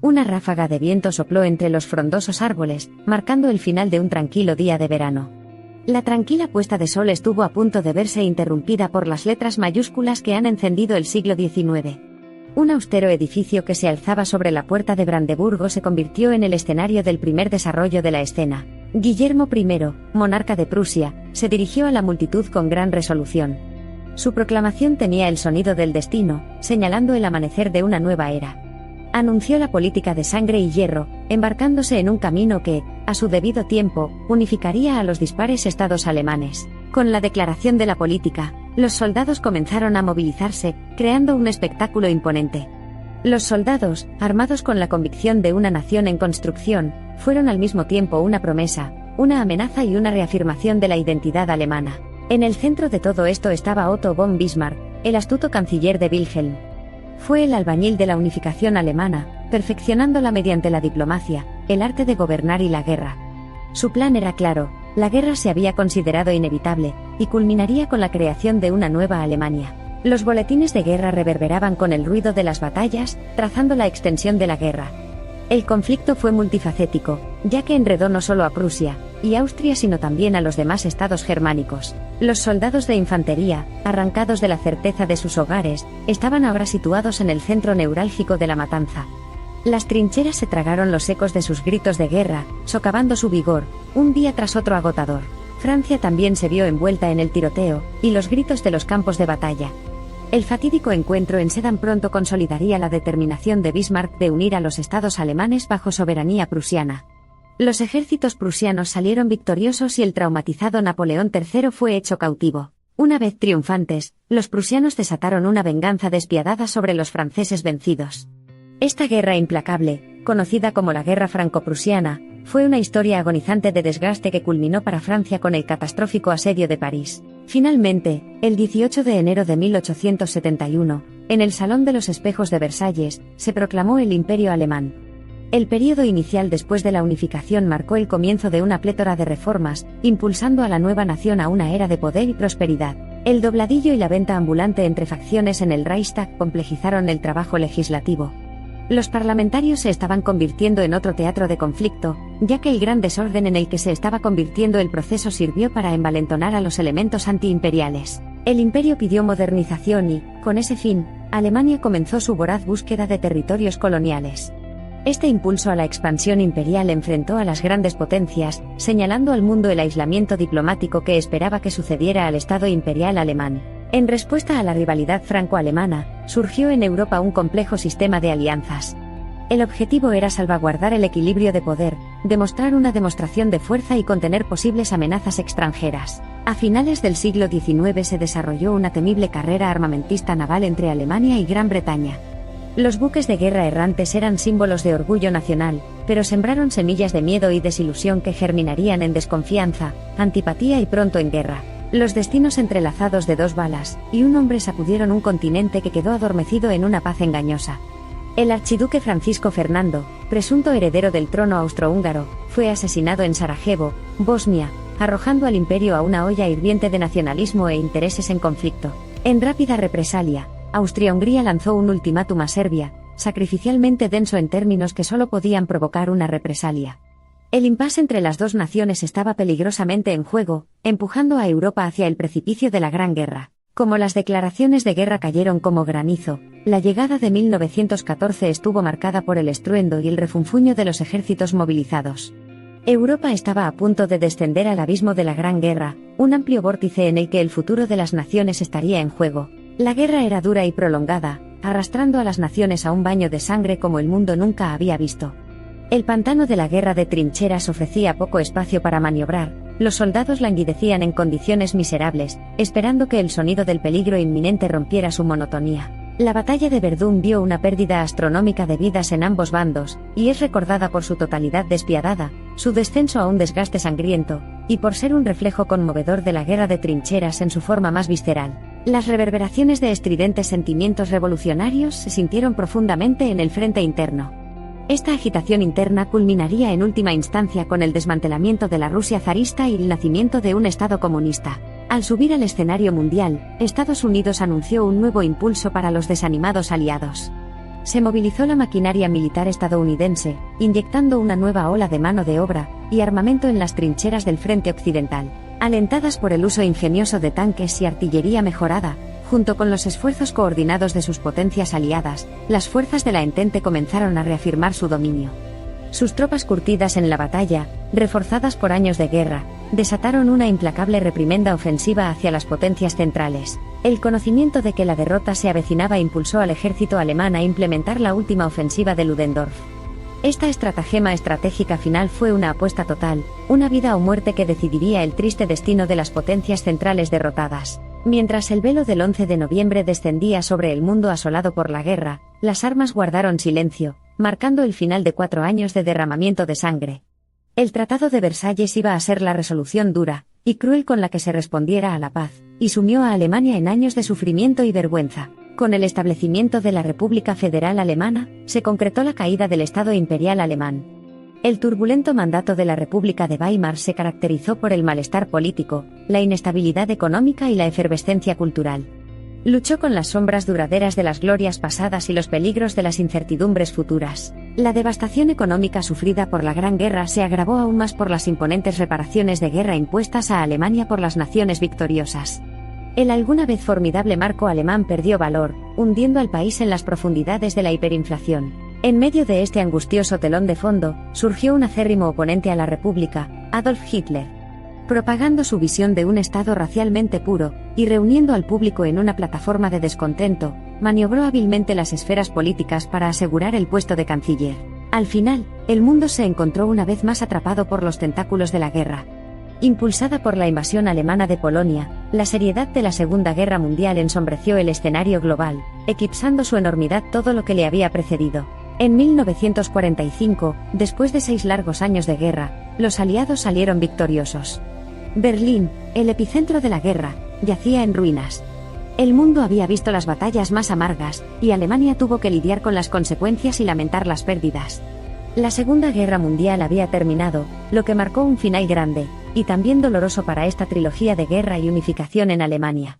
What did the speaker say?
Una ráfaga de viento sopló entre los frondosos árboles, marcando el final de un tranquilo día de verano. La tranquila puesta de sol estuvo a punto de verse interrumpida por las letras mayúsculas que han encendido el siglo XIX. Un austero edificio que se alzaba sobre la puerta de Brandeburgo se convirtió en el escenario del primer desarrollo de la escena. Guillermo I, monarca de Prusia, se dirigió a la multitud con gran resolución. Su proclamación tenía el sonido del destino, señalando el amanecer de una nueva era. Anunció la política de sangre y hierro, embarcándose en un camino que, a su debido tiempo, unificaría a los dispares estados alemanes. Con la declaración de la política, los soldados comenzaron a movilizarse, creando un espectáculo imponente. Los soldados, armados con la convicción de una nación en construcción, fueron al mismo tiempo una promesa, una amenaza y una reafirmación de la identidad alemana. En el centro de todo esto estaba Otto von Bismarck, el astuto canciller de Wilhelm. Fue el albañil de la unificación alemana, perfeccionándola mediante la diplomacia, el arte de gobernar y la guerra. Su plan era claro: la guerra se había considerado inevitable, y culminaría con la creación de una nueva Alemania. Los boletines de guerra reverberaban con el ruido de las batallas, trazando la extensión de la guerra. El conflicto fue multifacético, ya que enredó no solo a Prusia y Austria sino también a los demás estados germánicos. Los soldados de infantería, arrancados de la certeza de sus hogares, estaban ahora situados en el centro neurálgico de la matanza. Las trincheras se tragaron los ecos de sus gritos de guerra, socavando su vigor, un día tras otro agotador. Francia también se vio envuelta en el tiroteo y los gritos de los campos de batalla. El fatídico encuentro en Sedan pronto consolidaría la determinación de Bismarck de unir a los estados alemanes bajo soberanía prusiana. Los ejércitos prusianos salieron victoriosos y el traumatizado Napoleón III fue hecho cautivo. Una vez triunfantes, los prusianos desataron una venganza despiadada sobre los franceses vencidos. Esta guerra implacable, conocida como la Guerra Franco-Prusiana, fue una historia agonizante de desgaste que culminó para Francia con el catastrófico asedio de París. Finalmente, el 18 de enero de 1871, en el Salón de los Espejos de Versalles, se proclamó el Imperio Alemán. El período inicial después de la unificación marcó el comienzo de una plétora de reformas, impulsando a la nueva nación a una era de poder y prosperidad. El dobladillo y la venta ambulante entre facciones en el Reichstag complejizaron el trabajo legislativo. Los parlamentarios se estaban convirtiendo en otro teatro de conflicto, ya que el gran desorden en el que se estaba convirtiendo el proceso sirvió para envalentonar a los elementos antiimperiales. El imperio pidió modernización y, con ese fin, Alemania comenzó su voraz búsqueda de territorios coloniales. Este impulso a la expansión imperial enfrentó a las grandes potencias, señalando al mundo el aislamiento diplomático que esperaba que sucediera al Estado imperial alemán. En respuesta a la rivalidad franco-alemana, surgió en Europa un complejo sistema de alianzas. El objetivo era salvaguardar el equilibrio de poder, demostrar una demostración de fuerza y contener posibles amenazas extranjeras. A finales del siglo XIX se desarrolló una temible carrera armamentista naval entre Alemania y Gran Bretaña. Los buques de guerra errantes eran símbolos de orgullo nacional, pero sembraron semillas de miedo y desilusión que germinarían en desconfianza, antipatía y pronto en guerra. Los destinos entrelazados de dos balas y un hombre sacudieron un continente que quedó adormecido en una paz engañosa. El archiduque Francisco Fernando, presunto heredero del trono austrohúngaro, fue asesinado en Sarajevo, Bosnia, arrojando al imperio a una olla hirviente de nacionalismo e intereses en conflicto. En rápida represalia, Austria-Hungría lanzó un ultimátum a Serbia, sacrificialmente denso en términos que solo podían provocar una represalia. El impasse entre las dos naciones estaba peligrosamente en juego, empujando a Europa hacia el precipicio de la Gran Guerra. Como las declaraciones de guerra cayeron como granizo, la llegada de 1914 estuvo marcada por el estruendo y el refunfuño de los ejércitos movilizados. Europa estaba a punto de descender al abismo de la Gran Guerra, un amplio vórtice en el que el futuro de las naciones estaría en juego. La guerra era dura y prolongada, arrastrando a las naciones a un baño de sangre como el mundo nunca había visto. El pantano de la guerra de trincheras ofrecía poco espacio para maniobrar, los soldados languidecían en condiciones miserables, esperando que el sonido del peligro inminente rompiera su monotonía. La batalla de Verdún vio una pérdida astronómica de vidas en ambos bandos, y es recordada por su totalidad despiadada, su descenso a un desgaste sangriento, y por ser un reflejo conmovedor de la guerra de trincheras en su forma más visceral. Las reverberaciones de estridentes sentimientos revolucionarios se sintieron profundamente en el frente interno. Esta agitación interna culminaría en última instancia con el desmantelamiento de la Rusia zarista y el nacimiento de un Estado comunista. Al subir al escenario mundial, Estados Unidos anunció un nuevo impulso para los desanimados aliados. Se movilizó la maquinaria militar estadounidense, inyectando una nueva ola de mano de obra y armamento en las trincheras del frente occidental. Alentadas por el uso ingenioso de tanques y artillería mejorada, junto con los esfuerzos coordinados de sus potencias aliadas, las fuerzas de la Entente comenzaron a reafirmar su dominio. Sus tropas curtidas en la batalla, reforzadas por años de guerra, desataron una implacable reprimenda ofensiva hacia las potencias centrales. El conocimiento de que la derrota se avecinaba impulsó al ejército alemán a implementar la última ofensiva de Ludendorff. Esta estratagema estratégica final fue una apuesta total, una vida o muerte que decidiría el triste destino de las potencias centrales derrotadas. Mientras el velo del 11 de noviembre descendía sobre el mundo asolado por la guerra, las armas guardaron silencio, marcando el final de 4 años de derramamiento de sangre. El Tratado de Versalles iba a ser la resolución dura y cruel con la que se respondiera a la paz, y sumió a Alemania en años de sufrimiento y vergüenza. Con el establecimiento de la República Federal Alemana, se concretó la caída del Estado imperial alemán. El turbulento mandato de la República de Weimar se caracterizó por el malestar político, la inestabilidad económica y la efervescencia cultural. Luchó con las sombras duraderas de las glorias pasadas y los peligros de las incertidumbres futuras. La devastación económica sufrida por la Gran Guerra se agravó aún más por las imponentes reparaciones de guerra impuestas a Alemania por las naciones victoriosas. El alguna vez formidable marco alemán perdió valor, hundiendo al país en las profundidades de la hiperinflación. En medio de este angustioso telón de fondo, surgió un acérrimo oponente a la República, Adolf Hitler. Propagando su visión de un Estado racialmente puro, y reuniendo al público en una plataforma de descontento, maniobró hábilmente las esferas políticas para asegurar el puesto de canciller. Al final, el mundo se encontró una vez más atrapado por los tentáculos de la guerra. Impulsada por la invasión alemana de Polonia, la seriedad de la Segunda Guerra Mundial ensombreció el escenario global, eclipsando su enormidad todo lo que le había precedido. En 1945, después de 6 largos años de guerra, los aliados salieron victoriosos. Berlín, el epicentro de la guerra, yacía en ruinas. El mundo había visto las batallas más amargas, y Alemania tuvo que lidiar con las consecuencias y lamentar las pérdidas. La Segunda Guerra Mundial había terminado, lo que marcó un final grande, y también doloroso para esta trilogía de guerra y unificación en Alemania.